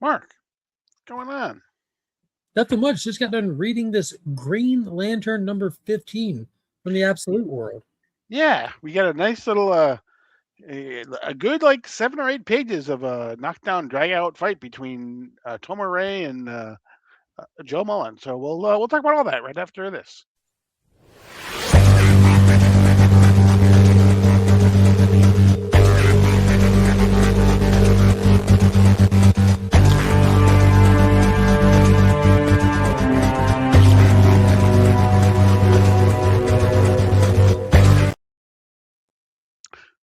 Mark, what's going on? Nothing much. Just got done reading this Green Lantern number 15 from the Absolute World. Yeah, we got a nice little a good like 7 or 8 pages of a knockdown drag out fight between Toma Ray and Joe Mullen. So we'll talk about all that right after this.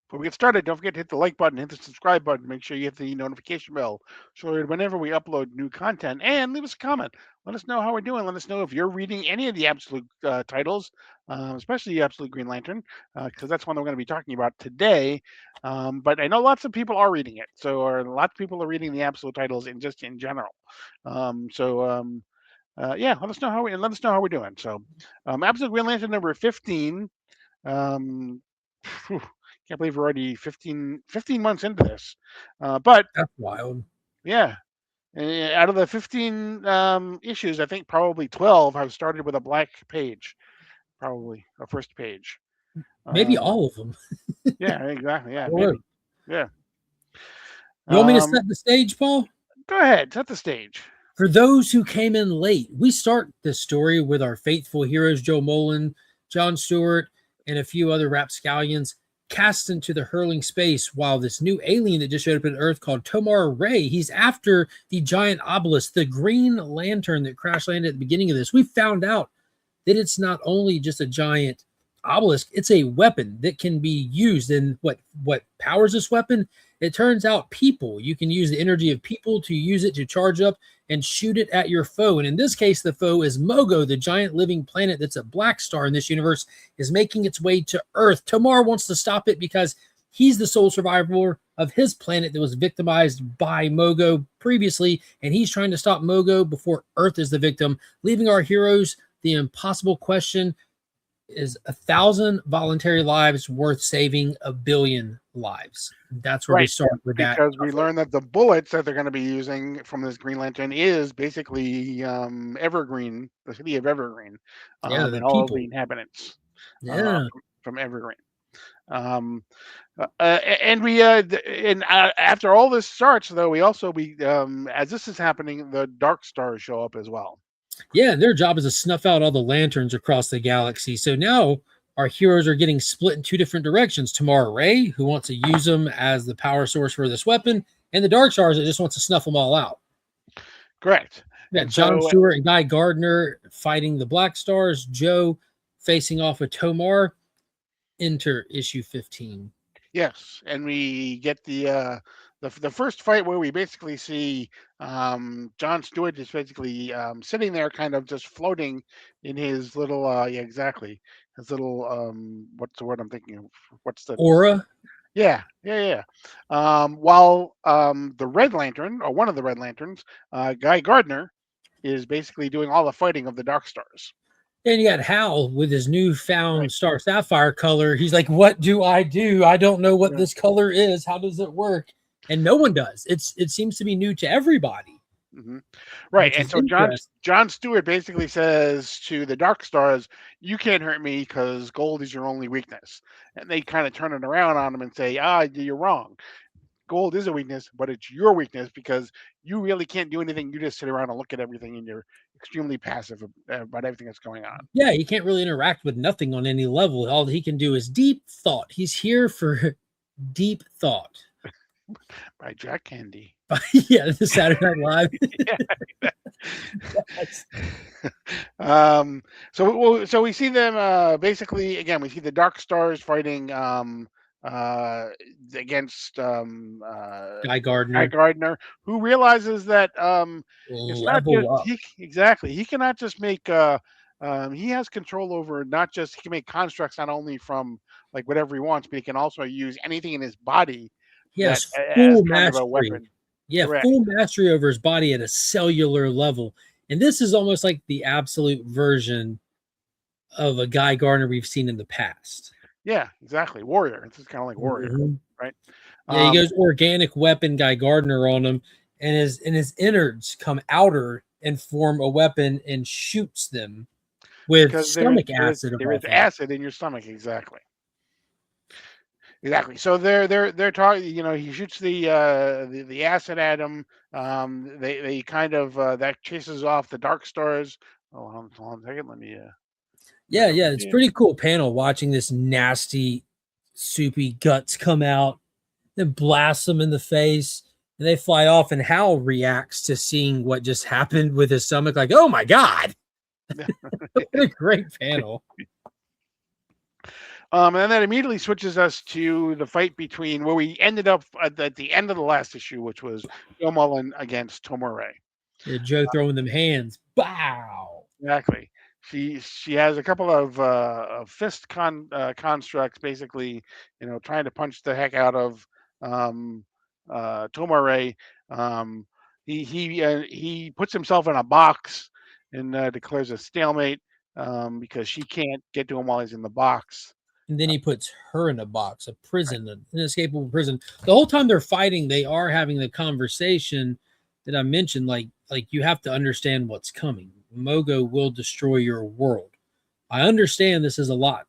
Before we get started, don't forget to hit the like button, hit the subscribe button, make sure you hit the notification bell so that whenever we upload new content, and leave us a comment. Let us know how we're doing. Let us know if you're reading any of the Absolute titles, especially the Absolute Green Lantern, because that's one that we're going to be talking about today. But I know lots of people are reading it, or lots of people are reading the Absolute titles in general. Yeah, let us know how we're doing. So, Absolute Green Lantern number 15. Um, Can't believe we're already 15 months into this. But That's wild. yeah, out of the 15 issues, I think probably 12 have started with a black page, probably a first page. Maybe Um, all of them. yeah, exactly. Yeah, Or maybe. Yeah. you want me to Um, set the stage, Paul? Go ahead, set the stage. For those who came in late, we start this story with our faithful heroes, Joe Mullen, John Stewart, and a few other rapscallions cast into the hurling space while this new alien that just showed up on Earth called Tomar Ray, he's after the giant obelisk, the Green Lantern that crash landed at the beginning of this. We found out that it's not only just a giant obelisk, it's a weapon that can be used. And what powers this weapon? It turns out people. You can use the energy of people to use it to charge up and shoot it at your foe. And in this case, the foe is Mogo, the giant living planet that's a black star in this universe, is making its way to Earth. Tomar wants to stop it because he's the sole survivor of his planet that was victimized by Mogo previously, and he's trying to stop Mogo before Earth is the victim, leaving our heroes the impossible question: is 1,000 voluntary lives worth saving 1,000,000,000 lives? That's where we Right, start with that. because we learned that the bullets that they're going to be using from this Green Lantern is basically Evergreen, the city of Evergreen, Yeah, the and all of the people. inhabitants uh, Yeah. from Evergreen. Um, and after all this starts, though, we as this is happening, the Dark Stars show up as well. Yeah, their job is to snuff out all the lanterns across the galaxy. So now our heroes are getting split in two different directions. Tomorrow Ray, who wants to use them as the power source for this weapon, and the Dark Stars that just wants to snuff them all out. Correct. Yeah, And John so, Stewart and Guy Gardner fighting the Black Stars. Joe facing off with Tomar. Enter issue 15. yes, and we get the first fight where we basically see John Stewart is basically sitting there, kind of just floating in his little yeah, exactly, his little what's the word I'm thinking of? What's the Aura. yeah. While the Red Lantern, or one of the Red Lanterns, Guy Gardner, is basically doing all the fighting of the Dark Stars. And you got Hal with his Right. newfound Star Sapphire color. He's like, "What do? I don't know what Yeah. this color is. How does it work?" And no one does. It seems to be new to everybody, Hmm. Right. which And is so interesting. John Stewart basically says to the Dark Stars, "You can't hurt me because gold is your only weakness." And they kind of turn it around on him and say, you're wrong. Gold is a weakness, but it's your weakness because you really can't do anything. You just sit around and look at everything, and you're extremely passive about everything that's going on." Yeah, he can't really interact with nothing on any level. All he can do is deep thought. He's here for deep thought. By Jack Candy. Yeah, the Saturday Night Live. um, so we see them basically again. We see the Dark Stars fighting uh, against Guy Guy Gardner. Gardner, who realizes that it's not just Level up. he exactly. He cannot just make. He has control over not just he can make constructs not only from like whatever he wants, but he can also use anything in his body He that has as full kind of a mastery. weapon. Yeah, Correct. full mastery over his body at a cellular level. And this is almost like the absolute version of a Guy Gardner we've seen in the past. Yeah, exactly. Warrior. It's just kind of like Warrior, Mhm. right? Yeah, he Um, goes organic weapon Guy Gardner on him. and his innards come outer and form a weapon and shoots them with because stomach acid of there all is things. acid in your stomach. Exactly. Exactly. So they're talking. You know, he shoots the acid at him. They kind of that chases off the dark stars. Oh, hold on a second. Let me. Yeah, yeah, it's pretty cool panel watching this nasty, soupy guts come out, then blast them in the face, and they fly off. And Hal reacts to seeing what just happened with his stomach, like, "Oh my god!" What a great panel. And that immediately switches us to the fight between where we ended up at the end of the last issue, which was Joe Mullen against Tomare. Yeah, Joe throwing them hands. Bow. Exactly. She has a couple of fist constructs, basically, you know, trying to punch the heck out of Tomare. Um, he puts himself in a box and declares a stalemate because she can't get to him while he's in the box. And then he puts her in a box, a prison, an inescapable prison. The whole time they're fighting, they are having the conversation that I mentioned. Like you have to understand what's coming. Mogo will destroy your world. I understand this is a lot.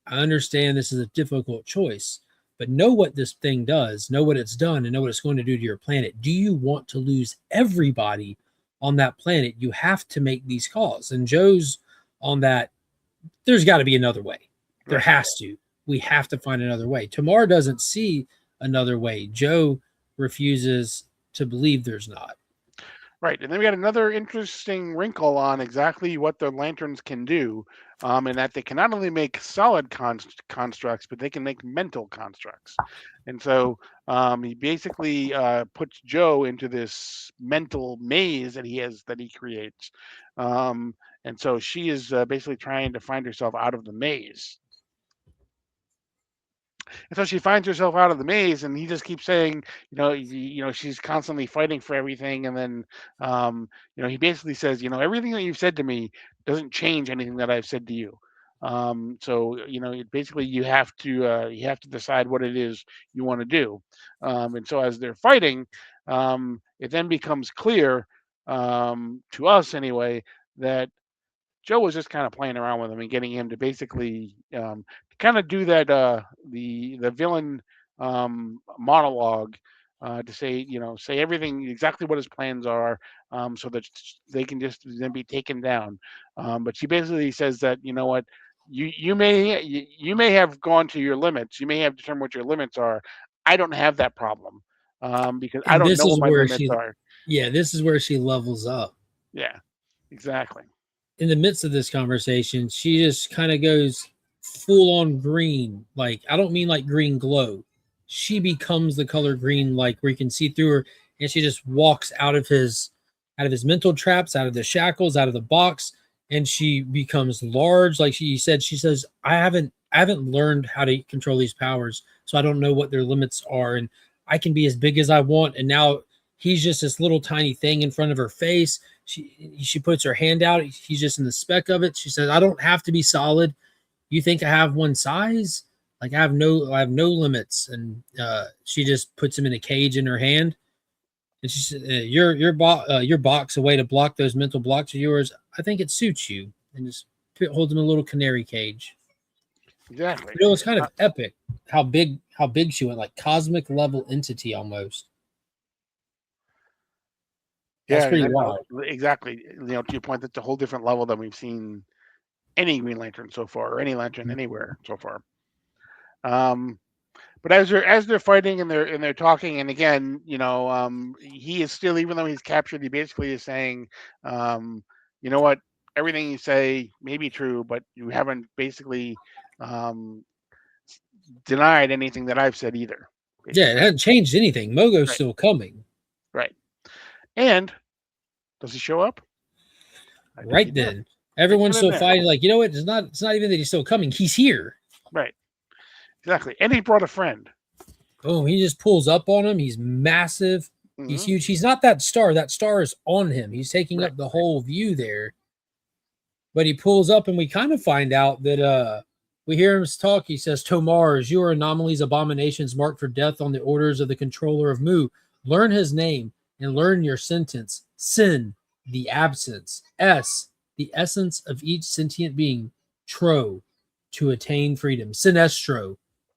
I understand this is a difficult choice, but know what this thing does, know what it's done, and know what it's going to do to your planet. Do you want to lose everybody on that planet? You have to make these calls. And Joe's on that. There's got to be another way. There has to. We have to find another way. Tamar doesn't see another way. Joe refuses to believe there's not. Right, and then we got another interesting wrinkle on exactly what the lanterns can do, in that they can not only make solid constructs, but they can make mental constructs. And so he basically puts Joe into this mental maze that he creates, and so she is basically trying to find herself out of the maze. And so she finds herself out of the maze, and he just keeps saying, you know, she's constantly fighting for everything, and then, you know, he basically says, you know, everything that you've said to me doesn't change anything that I've said to you. So you know, basically, you have to decide what it is you want to do. And so as they're fighting, it then becomes clear to us anyway that Joe was just kind of playing around with him and getting him to basically kind of do that the villain monologue to say, you know, say everything exactly what his plans are, so that they can just then be taken down. But she basically says that, you know what, you may have gone to your limits, you may have determined what your limits are. I don't have that problem, because I And don't this know is what my where limits are. this is where she levels up. Yeah, exactly. In the midst of this conversation, she just kind of goes full on green. Like, I don't mean like green glow. She becomes the color green, like where you can see through her, and she just walks out of his mental traps, out of the shackles, out of the box, and she becomes large. Like she says, I haven't learned how to control these powers, so I don't know what their limits are, and I can be as big as I want. And now he's just this little tiny thing in front of her face. She puts her hand out. He's just in the speck of it. She says, I don't have to be solid. You think I have one size? Like I have no limits. And she just puts him in a cage in her hand. And she said, your box, a way to block those mental blocks of yours, I think it suits you. And just holds him in a little canary cage. Exactly. But it was kind of epic how big she went, like cosmic level entity almost. That's pretty wild. Exactly. You know, to your point, that's a whole different level than we've seen any Green Lantern so far, or any Lantern anywhere so far. But as they're fighting and they're talking, and again, you know, he is still, even though he's captured, he basically is saying, you know what, everything you say may be true, but you haven't basically denied anything that I've said either. Basically. Yeah, it hasn't changed anything. Mogo's still coming. Right. And does he show up? Right then. Everyone's still fighting, like, you know what? It's not even that he's still coming. He's here. Right. Exactly. And he brought a friend. Oh, he just pulls up on him. He's massive. Mm-hmm. He's huge. He's not that star. That star is on him. He's taking up the whole view there. But he pulls up, and we kind of find out that we hear him talk. He says, Tomars, you are anomalies, abominations marked for death on the orders of the controller of Mu. Learn his name. and learn your sentence. Sin, the absence. S, the essence of each sentient being. Tro, to attain freedom. Sinestro,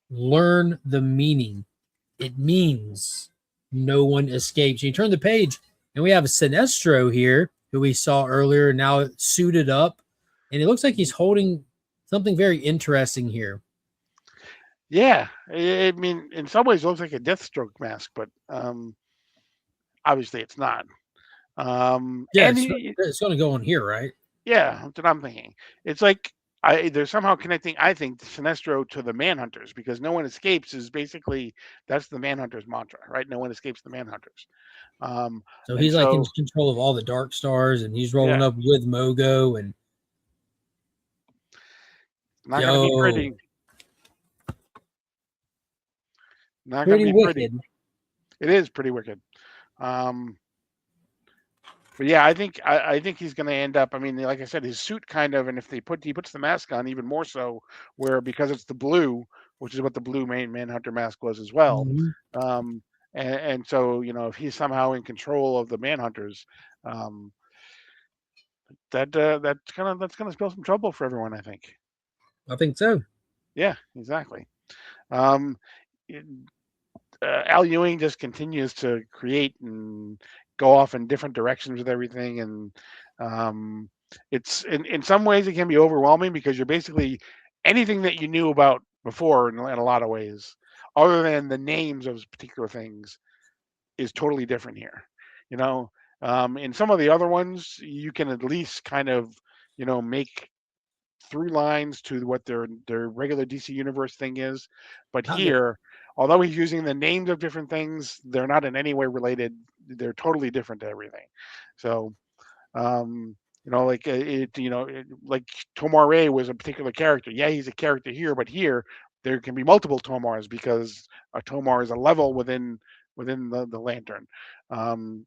learn the meaning. It means no one escapes. You turn the page, and we have Sinestro here, who we saw earlier, now suited up, and it looks like he's holding something very interesting here. Yeah, I mean, in some ways, it looks like a Deathstroke mask, but obviously, it's not. Yeah, And it's going to go on here, right? yeah, that's what I'm thinking. It's like they're somehow connecting, I think, Sinestro to the Manhunters, because no one escapes is basically that's the Manhunters mantra, right? No one escapes the Manhunters. So And he's like in so, control of all the Dark Stars, and he's rolling yeah, up with Mogo. And not going to be yo, pretty. Not going to pretty be pretty. wicked. It is pretty wicked. But yeah, I think he's going to end up. I mean, like I said, his suit kind of, and if he puts the mask on, even more so, where because it's the blue, which is what the blue Manhunter mask was as well. Mhm. And so if he's somehow in control of the Manhunters, um, that's gonna spell some trouble for everyone, I think. I think so. Yeah, exactly. Um, Al Ewing just continues to create and go off in different directions with everything, and it's in some ways it can be overwhelming because you're basically anything that you knew about before in a lot of ways, other than the names of particular things, is totally different here. You know, in some of the other ones, you can at least kind of make through lines to what their regular DC universe thing is, but Not there. here, although he's using the names of different things, they're not in any way related. They're totally different to everything. So, like like Tomar was a particular character. Yeah, he's a character here, but here there can be multiple Tomars because a Tomar is a level within the Lantern. Um,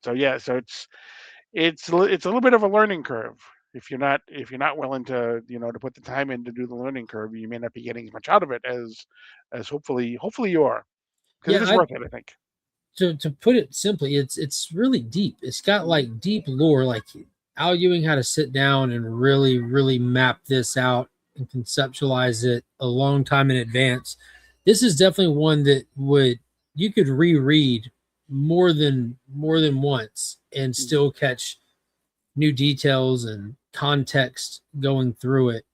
so yeah, so it's a little bit of a learning curve. If you're not willing to to put the time in to do the learning curve, you may not be getting as much out of it as hopefully you are, because it is Yeah, worth it, I think. to put it simply, it's really deep. It's got Mhm. like deep lore. Like Al Ewing had to sit down and really map this out and conceptualize it a long time in advance. This is definitely one that would you could reread more than once and Mhm. still catch new details and context going through it.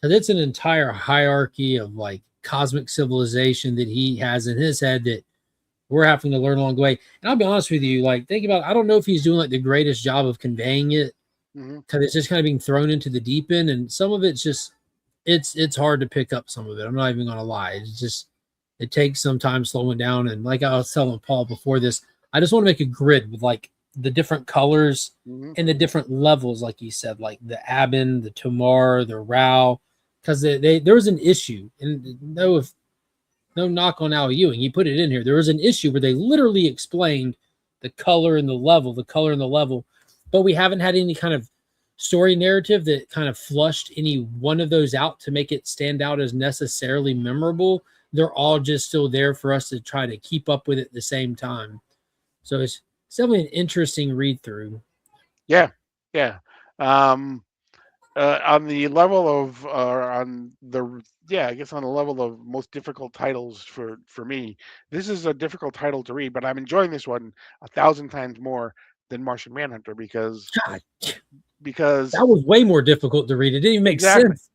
Because it's an entire hierarchy of like cosmic civilization that he has in his head that we're having to learn along the way. And I'll be honest with you, like think about it, I don't know if he's doing like the greatest job of conveying it Mhm. because it's just kind of being thrown into the deep end, and some of it's just it's hard to pick up some of it. I'm not even gonna lie. It's just it takes some time slowing down. And like I was telling Paul before this, I just want to make a grid with like the different colors Mhm. and the different levels, like you said, like the Abin, the Tomar, the Rao, because there was an issue, and no knock on Al Ewing. He put it in here. There was an issue where they literally explained the color and the level, but we haven't had any kind of story narrative that kind of flushed any one of those out to make it stand out as necessarily memorable. They're all just still there for us to try to keep up with at the same time. So it's definitely an interesting read through. Yeah, yeah. Um, on the level of on the yeah, I guess on the level of most difficult titles for me, this is a difficult title to read, but I'm enjoying this one 1,000 times more than Martian Manhunter God, because that was way more difficult to read. It didn't even make exactly. sense.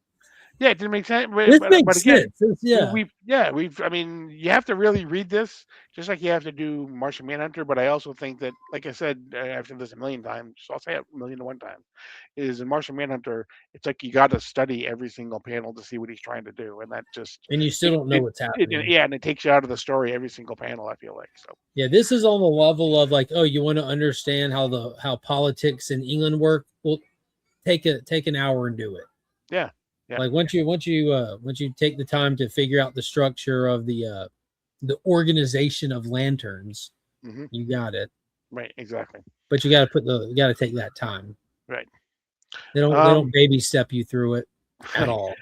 Yeah, it didn't make sense, This but makes again, sense. Yeah. we've. I mean, you have to really read this, just like you have to do Martian Manhunter. But I also think that, like I said, I've said this a million times, so I'll say it a million to one time. Is in Martian Manhunter, it's like you got to study every single panel to see what he's trying to do, and that just And you still don't know what's happening. yeah, and it takes you out of the story every single panel. I feel like so. Yeah, this is on the level of like, oh, you want to understand how politics in England work? Well, take an hour and do it. Yeah, yeah, Like once you take the time to figure out the structure of the organization of lanterns, hmm you got it. right, exactly, But you got to take that time. right. They don't Um, baby step you through it at all.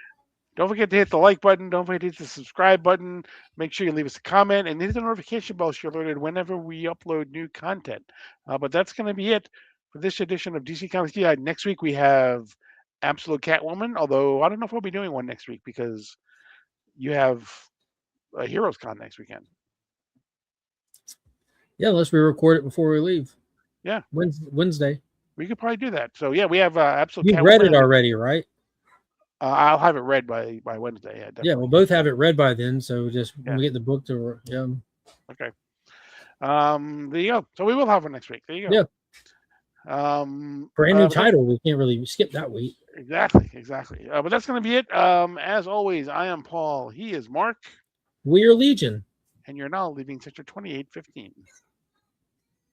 Don't forget to hit the like button. Don't forget to hit the subscribe button. Make sure you leave us a comment and hit the notification bell so you're alerted whenever we upload new content. But that's going to be it for this edition of DC Comics DI. Next week we have Absolute Catwoman, although I don't know if we'll be doing one next week because you have a Heroes Con next weekend. Yeah, unless we record it before we leave. Yeah. Wednesday. We could probably do that. So, yeah, we have Absolute You've Catwoman. read it already, right? I'll have it read by Wednesday. Yeah, definitely. Yeah, we'll both have it read by then. So just when we Yeah. get the book to, yeah. Okay. There you go. So we will have one next week. There you go. Yeah. Brand new but title. We can't really skip that week. Exactly. But that's going to be it. As always, I am Paul. He is Mark. We are Legion. And you're now leaving Sector 2815.